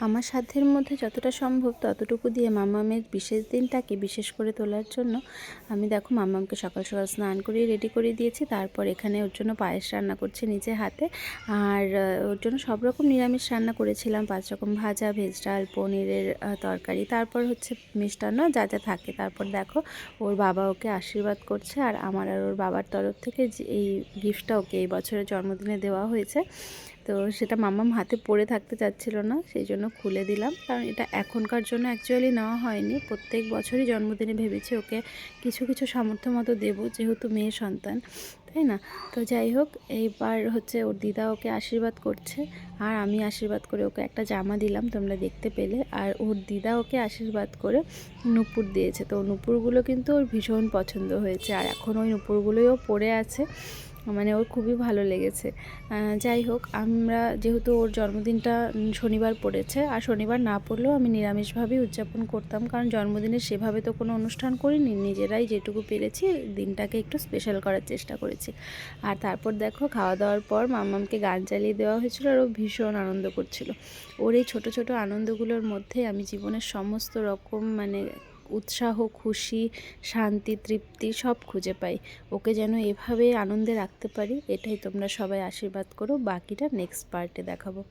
আমার সাধ্যের মধ্যে যতটা সম্ভব ততটুকু দিয়ে মাম্মামের বিশেষ দিনটাকে বিশেষ করে তোলার জন্য আমি দেখো মাম্মামকে সকাল সকাল স্নান করিয়ে রেডি করে দিয়েছি। তারপর এখানে ওর জন্য পায়েস রান্না করছি নিজে হাতে। আর ওর জন্য সব রকম নিরামিষ রান্না করেছিলাম, 5 রকম ভাজা, ভেজ ডাল, পনিরের তরকারি, তারপর হচ্ছে মিষ্টান্ন যা যা থাকে। তারপর দেখো ওর বাবা ওকে আশীর্বাদ করছে, আর আমার আর ওর বাবার তরফ থেকে যে এই গিফটটা ওকে এই বছরের জন্মদিনে দেওয়া হয়েছে। তো সেটা মাম্মাম হাতে পড়ে থাকতে চাচ্ছিল না, সেই জন্য খুলে দিলাম। কারণ এটা এখনকার জন্য অ্যাকচুয়ালি নেওয়া হয়নি, প্রত্যেক বছরই জন্মদিনে ভেবেছি ওকে কিছু কিছু সামর্থ্য মতো দেবো, যেহেতু মেয়ে সন্তান, তাই না? তো যাই হোক, এইবার হচ্ছে ওর দিদা ওকে আশীর্বাদ করছে, আর আমি আশীর্বাদ করে ওকে একটা জামা দিলাম, তোমরা দেখতে পেলে। আর ওর দিদা ওকে আশীর্বাদ করে নূপুর দিয়েছে। তো নূপুরগুলো কিন্তু ওর ভীষণ পছন্দ হয়েছে, আর এখন ওই নূপুরগুলোও পরে আছে, মানে ওর খুবই ভালো লেগেছে। যাই হোক, আমরা যেহেতু ওর জন্মদিনটা শনিবার পড়েছে, আর শনিবার না পড়লেও আমি নিরামিষভাবেই উদযাপন করতাম, কারণ জন্মদিনে সেভাবে তো কোনো অনুষ্ঠান করিনি, নিজেরাই যেটুকু পেরেছি দিনটাকে একটু স্পেশাল করার চেষ্টা করেছি। আর তারপর দেখো, খাওয়া দাওয়ার পর মাম্মামকে গান চালিয়ে দেওয়া হয়েছিল, আর ও ভীষণ আনন্দ করছিল। ওর এই ছোটো ছোটো আনন্দগুলোর মধ্যে আমি জীবনের সমস্ত রকম মানে উৎসাহ, খুশি, শান্তি, তৃপ্তি সব খুঁজে পাই। ওকে যেন এভাবে আনন্দে রাখতে পারি, এটাই তোমরা সবাই আশীর্বাদ করো। বাকিটা নেক্সট পার্টে দেখাবো।